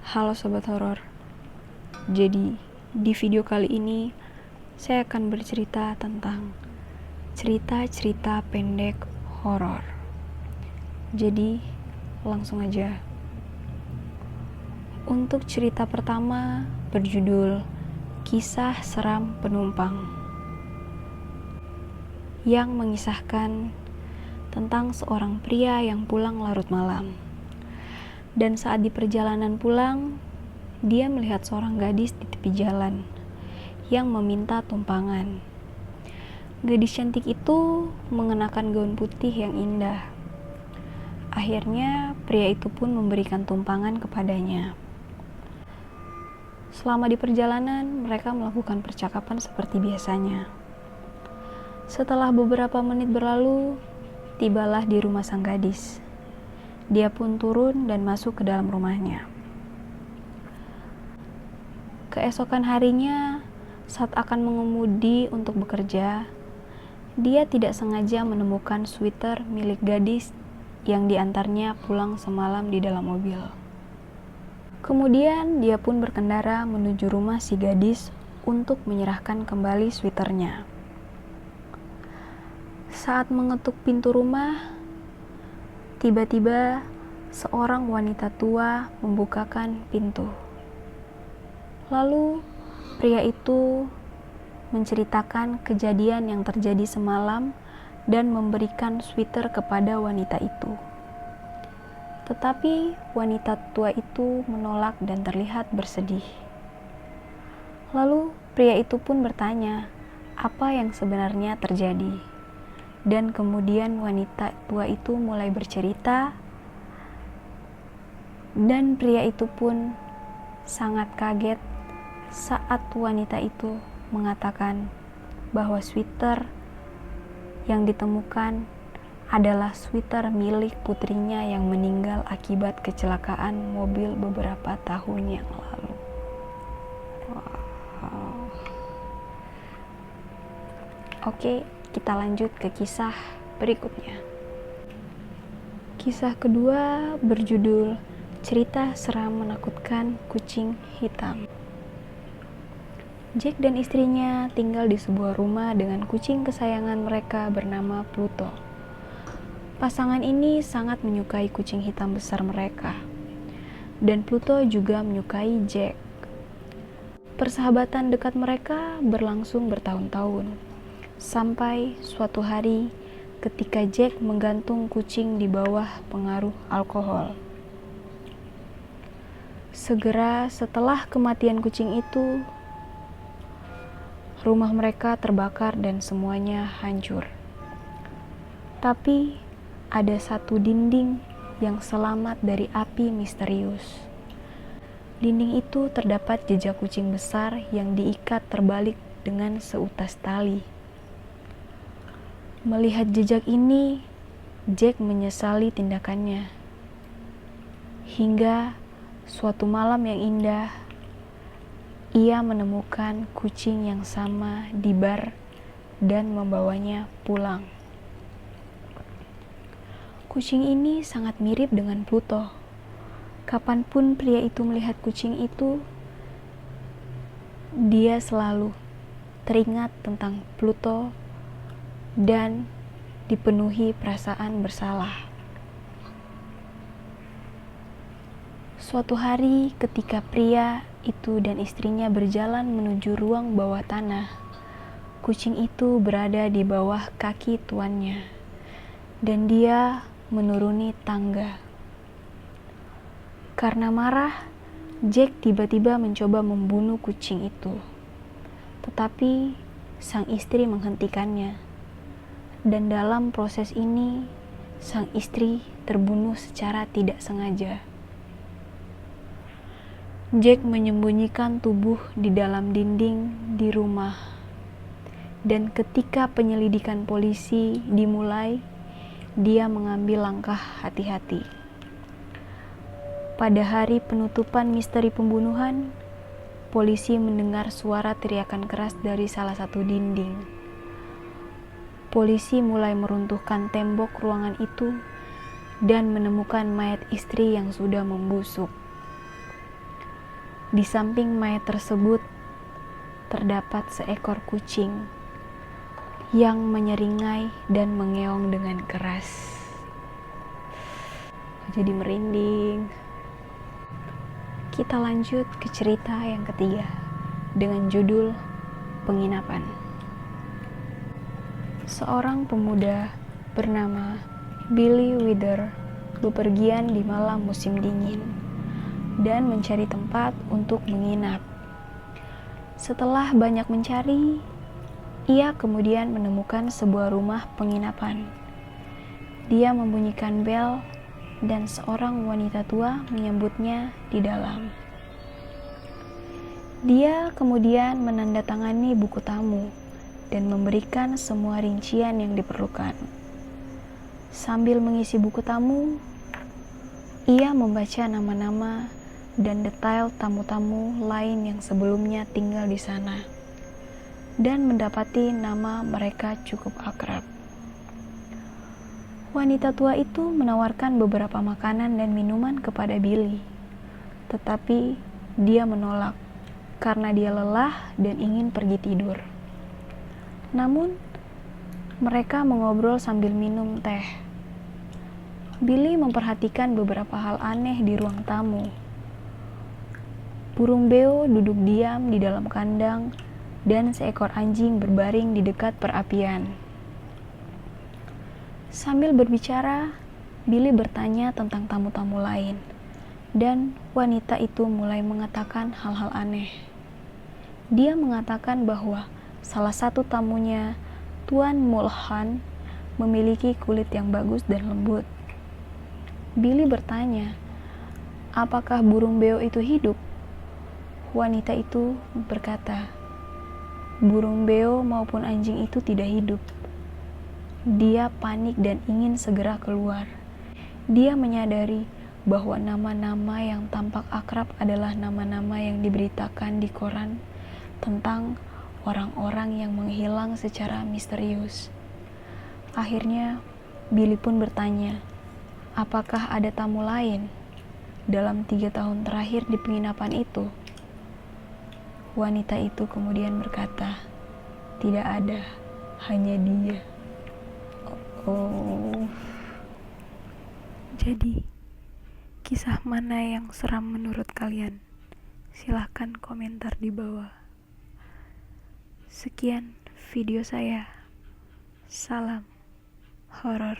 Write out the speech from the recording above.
Halo Sobat Horor. Jadi, di video kali ini saya akan bercerita tentang cerita-cerita pendek horor. Jadi, langsung aja. Untuk cerita pertama berjudul Kisah Seram Penumpang, yang mengisahkan tentang seorang pria yang pulang larut malam. Dan saat di perjalanan pulang, dia melihat seorang gadis di tepi jalan yang meminta tumpangan. Gadis cantik itu mengenakan gaun putih yang indah. Akhirnya, pria itu pun memberikan tumpangan kepadanya. Selama di perjalanan, mereka melakukan percakapan seperti biasanya. Setelah beberapa menit berlalu, tibalah di rumah sang gadis. Dia pun turun dan masuk ke dalam rumahnya. Keesokan harinya, saat akan mengemudi untuk bekerja, dia tidak sengaja menemukan sweater milik gadis yang diantarnya pulang semalam di dalam mobil. Kemudian dia pun berkendara menuju rumah si gadis untuk menyerahkan kembali sweaternya. Saat mengetuk pintu rumah, tiba-tiba seorang wanita tua membukakan pintu. Lalu pria itu menceritakan kejadian yang terjadi semalam dan memberikan sweater kepada wanita itu. Tetapi wanita tua itu menolak dan terlihat bersedih. Lalu pria itu pun bertanya apa yang sebenarnya terjadi. Dan kemudian wanita tua itu mulai bercerita, dan pria itu pun sangat kaget saat wanita itu mengatakan bahwa sweater yang ditemukan adalah sweater milik putrinya yang meninggal akibat kecelakaan mobil beberapa tahun yang lalu. Wow. Oke, kita lanjut ke kisah berikutnya. Kisah kedua berjudul Cerita Seram Menakutkan Kucing Hitam. Jack dan istrinya tinggal di sebuah rumah dengan kucing kesayangan mereka bernama Pluto. Pasangan ini sangat menyukai kucing hitam besar mereka, dan Pluto juga menyukai Jack. Persahabatan dekat mereka berlangsung bertahun-tahun, sampai suatu hari ketika Jack menggantung kucing di bawah pengaruh alkohol. Segera setelah kematian kucing itu, rumah mereka terbakar dan semuanya hancur. Tapi ada satu dinding yang selamat dari api misterius. Dinding itu terdapat jejak kucing besar yang diikat terbalik dengan seutas tali. Melihat jejak ini, Jack menyesali tindakannya. Hingga suatu malam yang indah, ia menemukan kucing yang sama di bar dan membawanya pulang. Kucing ini sangat mirip dengan Pluto. Kapanpun pria itu melihat kucing itu, dia selalu teringat tentang Pluto dan dipenuhi perasaan bersalah. Suatu hari ketika pria itu dan istrinya berjalan menuju ruang bawah tanah, kucing itu berada di bawah kaki tuannya, dan dia menuruni tangga. Karena marah, Jack tiba-tiba mencoba membunuh kucing itu. Tetapi sang istri menghentikannya. Dan dalam proses ini, sang istri terbunuh secara tidak sengaja. Jack menyembunyikan tubuh di dalam dinding di rumah. Dan ketika penyelidikan polisi dimulai, dia mengambil langkah hati-hati. Pada hari penutupan misteri pembunuhan, polisi mendengar suara teriakan keras dari salah satu dinding. Polisi mulai meruntuhkan tembok ruangan itu dan menemukan mayat istri yang sudah membusuk. Di samping mayat tersebut terdapat seekor kucing yang menyeringai dan mengeong dengan keras. Jadi merinding. Kita lanjut ke cerita yang ketiga dengan judul Penginapan. Seorang pemuda bernama Billy Wither bepergian di malam musim dingin dan mencari tempat untuk menginap. Setelah banyak mencari, ia kemudian menemukan sebuah rumah penginapan. Dia membunyikan bel dan seorang wanita tua menyambutnya di dalam. Dia kemudian menandatangani buku tamu dan memberikan semua rincian yang diperlukan. Sambil mengisi buku tamu, ia membaca nama-nama dan detail tamu-tamu lain yang sebelumnya tinggal di sana, dan mendapati nama mereka cukup akrab. Wanita tua itu menawarkan beberapa makanan dan minuman kepada Billy, tetapi dia menolak karena dia lelah dan ingin pergi tidur. Namun, mereka mengobrol sambil minum teh. Billy memperhatikan beberapa hal aneh di ruang tamu. Burung beo duduk diam di dalam kandang dan seekor anjing berbaring di dekat perapian. Sambil berbicara, Billy bertanya tentang tamu-tamu lain, dan wanita itu mulai mengatakan hal-hal aneh. Dia mengatakan bahwa salah satu tamunya, Tuan Mulhan, memiliki kulit yang bagus dan lembut. Billy bertanya, apakah burung beo itu hidup? Wanita itu berkata, burung beo maupun anjing itu tidak hidup. Dia panik dan ingin segera keluar. Dia menyadari bahwa nama-nama yang tampak akrab adalah nama-nama yang diberitakan di koran tentang orang-orang yang menghilang secara misterius. Akhirnya, Billy pun bertanya, apakah ada tamu lain dalam 3 tahun terakhir di penginapan itu? Wanita itu kemudian berkata, tidak ada, hanya dia. Oh. Jadi, kisah mana yang seram menurut kalian? Silahkan komentar di bawah. Sekian video saya. Salam horor.